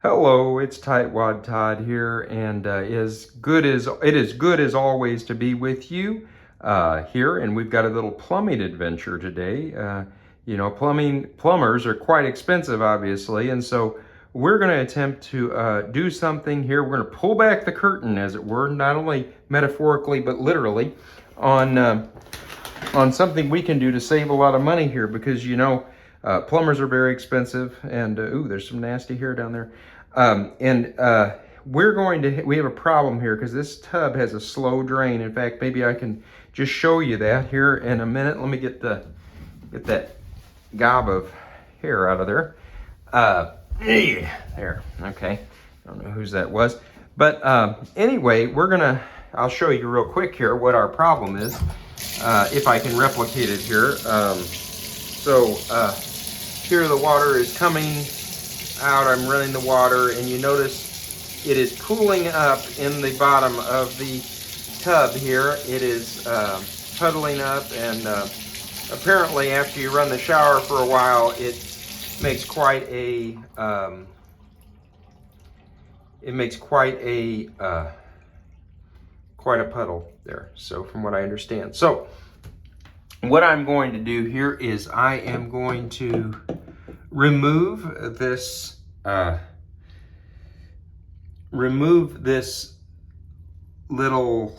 Hello, it's Tightwad Todd here, and it is good as always to be with you here. And we've got a little plumbing adventure today. Plumbers are quite expensive, obviously, and so we're going to attempt to do something here. We're going to pull back the curtain, as it were, not only metaphorically but literally, on something we can do to save a lot of money here, because plumbers are very expensive, and ooh, there's some nasty hair down there. We have a problem here because this tub has a slow drain. In fact, maybe I can just show you that here in a minute. Let me get that gob of hair out of there. There, okay. I don't know whose that was. But anyway, I'll show you real quick here what our problem is, if I can replicate it here. Here the water is coming out. I'm running the water, and you notice it is pooling up in the bottom of the tub here. It is puddling up, and apparently after you run the shower for a while, it makes quite a puddle there. So from what I understand, so what I'm going to do here is I am going to remove this little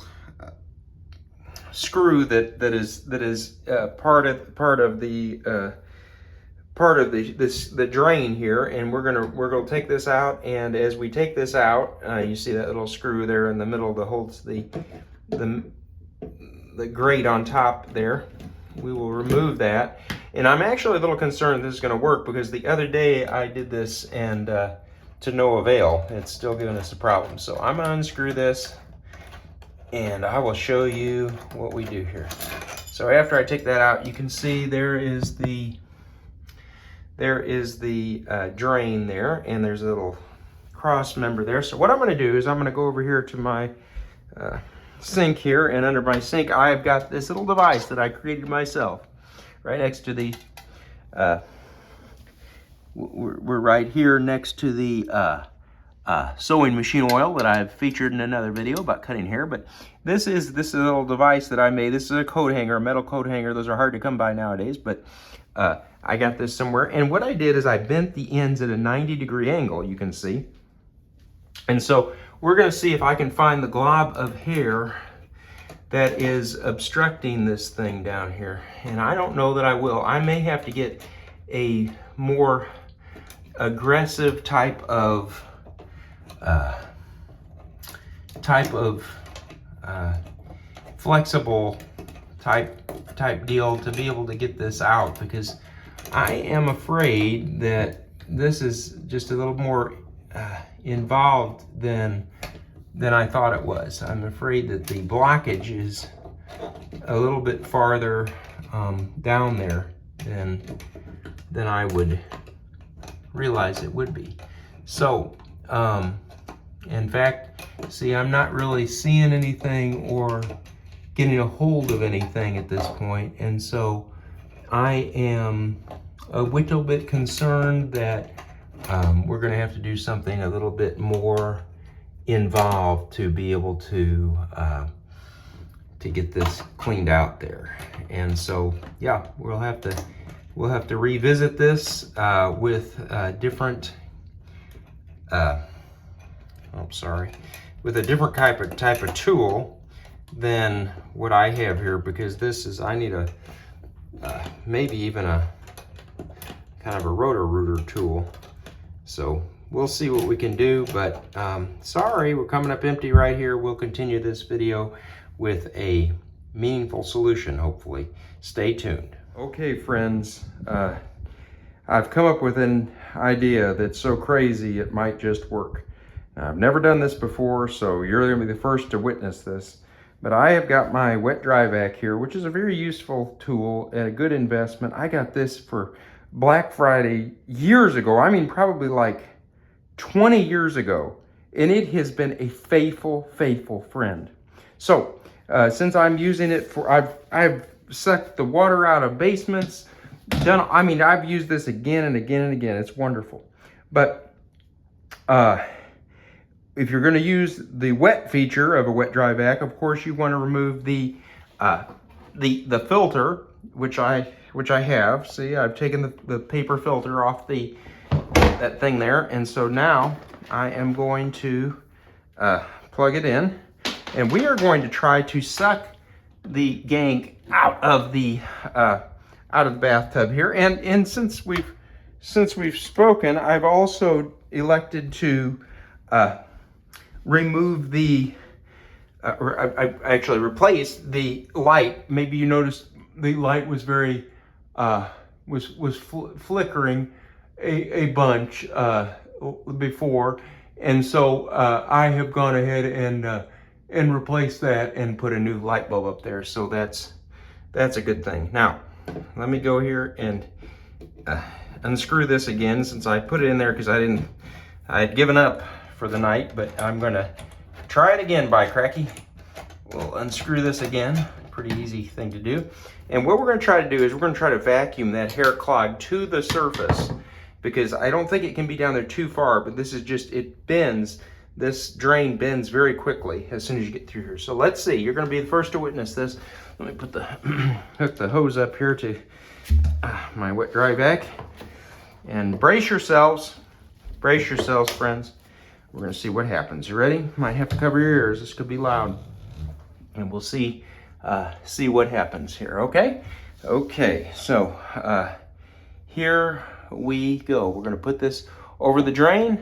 screw that is part of the drain here, and we're gonna take this out. And as we take this out, you see that little screw there in the middle that holds the grate on top there. We will remove that. And I'm actually a little concerned this is going to work, because the other day I did this and to no avail. It's still giving us a problem. So I'm going to unscrew this, and I will show you what we do here. So after I take that out, you can see there is the drain there, and there's a little cross member there. So what I'm going to do is I'm going to go over here to my sink here, and under my sink I've got this little device that I created myself right next to the we're right here next to the sewing machine oil that I've featured in another video about cutting hair. But this is a little device that I made. This is a coat hanger, a metal coat hanger. Those are hard to come by nowadays, but I got this somewhere. And what I did is I bent the ends at a 90-degree angle, you can see. And so we're going to see if I can find the glob of hair that is obstructing this thing down here. And I don't know that I will. I may have to get a more aggressive type of flexible type deal to be able to get this out, because I am afraid that this is just a little more involved than I thought it was. I'm afraid that the blockage is a little bit farther down there than I would realize it would be. So in fact, see, I'm not really seeing anything or getting a hold of anything at this point, and so I am a little bit concerned that we're going to have to do something a little bit more involved to be able to get this cleaned out there. And so yeah, we'll have to revisit this with different with a different type of tool than what I have here, because I need a maybe even a kind of a rotor-rooter tool. So we'll see what we can do, but sorry, we're coming up empty right here. We'll continue this video with a meaningful solution, hopefully. Stay tuned. Okay, friends, I've come up with an idea that's so crazy it might just work. Now, I've never done this before, so you're going to be the first to witness this. But I have got my wet dry vac here, which is a very useful tool and a good investment. I got this for Black Friday years ago. I mean, probably like 20 years ago. And it has been a faithful friend. So since I'm using it for, I've sucked the water out of basements. I've used this again and again and again. It's wonderful. But if you're going to use the wet feature of a wet dry vac, of course you want to remove the filter, which I have. See, I've taken the paper filter off that thing there, and so now I am going to plug it in, and we are going to try to suck the gank out of the bathtub here. And since we've spoken, I've also elected to remove the I actually replaced the light. Maybe you noticed the light was very flickering a bunch before, and so I have gone ahead and replaced that and put a new light bulb up there. So that's a good thing. Now let me go here and unscrew this again, since I put it in there because I had given up for the night, but I'm gonna try it again, by cracky. We'll unscrew this again. Pretty easy thing to do. And what we're gonna try to do is we're gonna try to vacuum that hair clog to the surface, because I don't think it can be down there too far, but this is just, it bends. This drain bends very quickly as soon as you get through here. So let's see, you're gonna be the first to witness this. Let me put hook the hose up here to my wet dry vac. And brace yourselves, friends. We're gonna see what happens. You ready? Might have to cover your ears. This could be loud. And we'll see what happens here, okay? Okay, so here we go. We're gonna put this over the drain,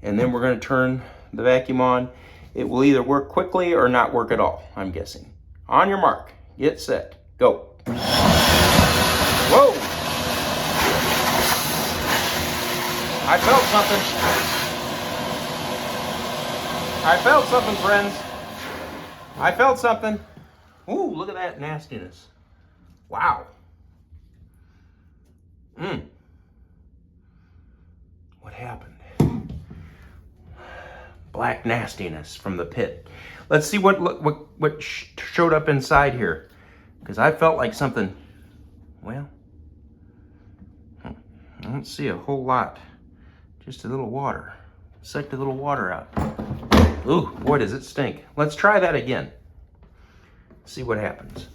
and then we're gonna turn the vacuum on. It will either work quickly or not work at all, I'm guessing. On your mark, get set, go. Whoa! I felt something. I felt something, friends. I felt something. Ooh, look at that nastiness. Wow. What happened? Black nastiness from the pit. Let's see what showed up inside here, because I felt like something. Well, I don't see a whole lot. Just a little water. Sucked a little water out. Ooh, boy, does it stink. Let's try that again. See what happens.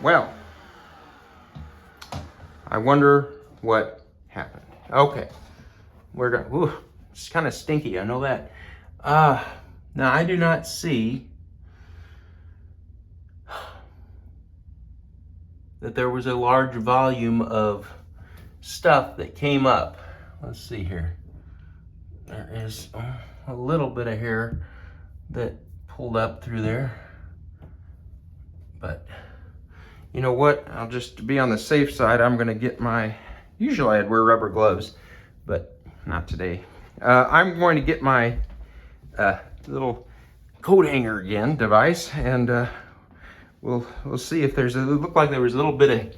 Well, I wonder what happened. Okay, we're going. Ooh, it's kind of stinky. I know that. Now I do not see that there was a large volume of stuff that came up. Let's see here. There is a little bit of hair that pulled up through there, but. You know what? I'll just be on the safe side. I'm going to get usually I'd wear rubber gloves, but not today. I'm going to get my little coat hanger again device, and we'll see if it looked like there was a little bit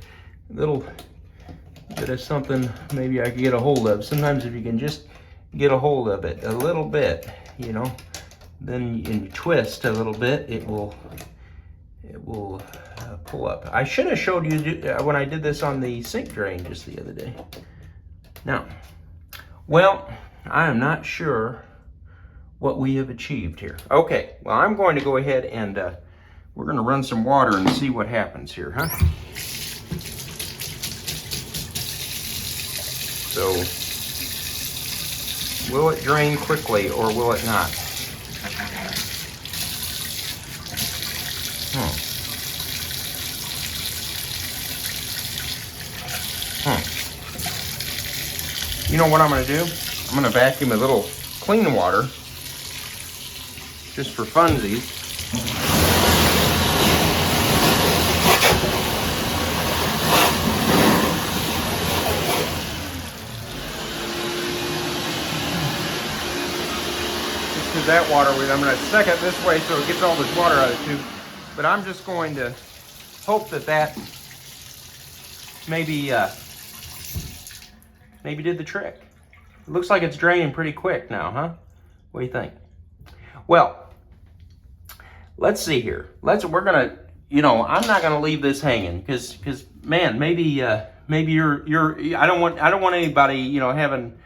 of something maybe I could get a hold of. Sometimes if you can just get a hold of it a little bit, you know, then you twist a little bit, it will pull up. I should have showed you when I did this on the sink drain just the other day. Now, well, I am not sure what we have achieved here. Okay, well, I'm going to go ahead and we're going to run some water and see what happens here, huh? So, will it drain quickly or will it not? You know what I'm going to do? I'm going to vacuum a little clean water, just for funsies. Just that water with. I'm going to suck it this way so it gets all this water out of the tube. But I'm just going to hope that that maybe did the trick. It looks like it's draining pretty quick now, huh? What do you think? Well, let's see here. We're gonna, I'm not gonna leave this hanging because man, maybe you're. I don't want anybody, having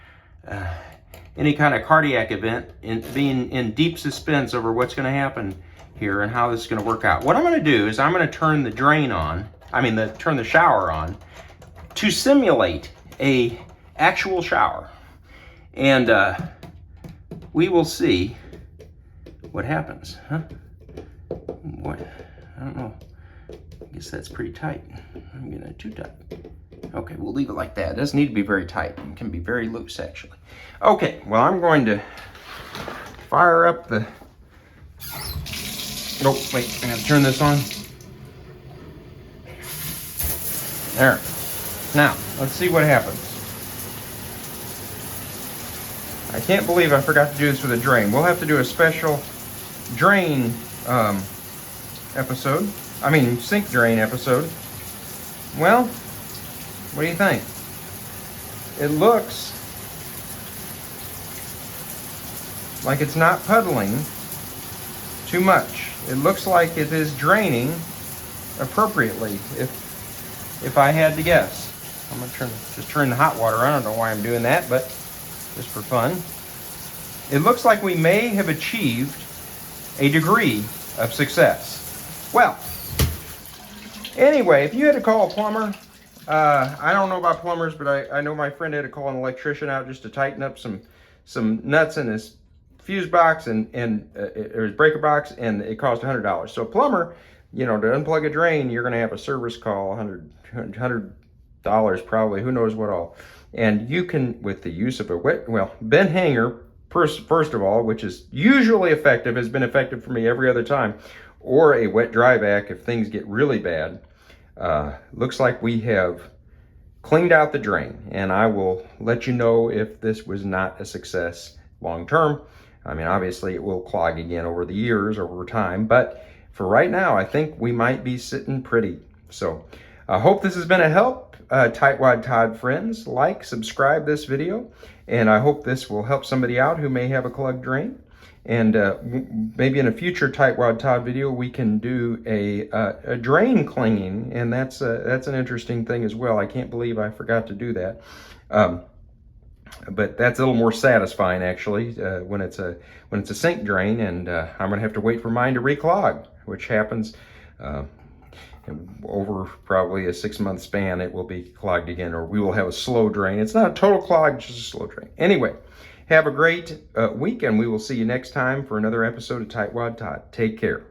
any kind of cardiac event and being in deep suspense over what's going to happen here and how this is going to work out. What I'm going to do is I'm going to turn the drain on. Turn the shower on to simulate a actual shower, and we will see what happens, huh? What? I don't know. I guess that's pretty tight. I'm getting it too tight. Okay, we'll leave it like that. It doesn't need to be very tight. It can be very loose, actually. Okay, well, I'm going to fire up the... Oh, wait, I gotta turn this on. There. Now, let's see what happens. I can't believe I forgot to do this with a drain. We'll have to do a special drain episode. Sink drain episode. Well, what do you think? It looks like it's not puddling too much. It looks like it is draining appropriately, if I had to guess. I'm gonna just turn the hot water on. I don't know why I'm doing that, but just for fun. It looks like we may have achieved a degree of success. Well, anyway, if you had to call a plumber, I don't know about plumbers, but I know my friend had to call an electrician out just to tighten up some nuts in his fuse box or his breaker box, and it cost $100. So a plumber, to unplug a drain, you're going to have a service call, $100 probably, who knows what all. And you can, with the use of a bent hanger, first of all, which is usually effective, has been effective for me every other time, or a wet dry vac if things get really bad. Looks like we have cleaned out the drain, and I will let you know if this was not a success long term. Obviously it will clog again over the years, over time, but for right now, I think we might be sitting pretty. So I hope this has been a help. Tightwad Todd friends, subscribe this video, and I hope this will help somebody out who may have a clogged drain. And maybe in a future Tightwad Todd video, we can do a drain cleaning, and that's an interesting thing as well. I can't believe I forgot to do that. But that's a little more satisfying, actually, when it's a sink drain, and I'm gonna have to wait for mine to reclog, which happens over probably a 6-month span. It will be clogged again, or we will have a slow drain. It's not a total clog, just a slow drain. Anyway, have a great week, and we will see you next time for another episode of Tightwad Todd. Take care.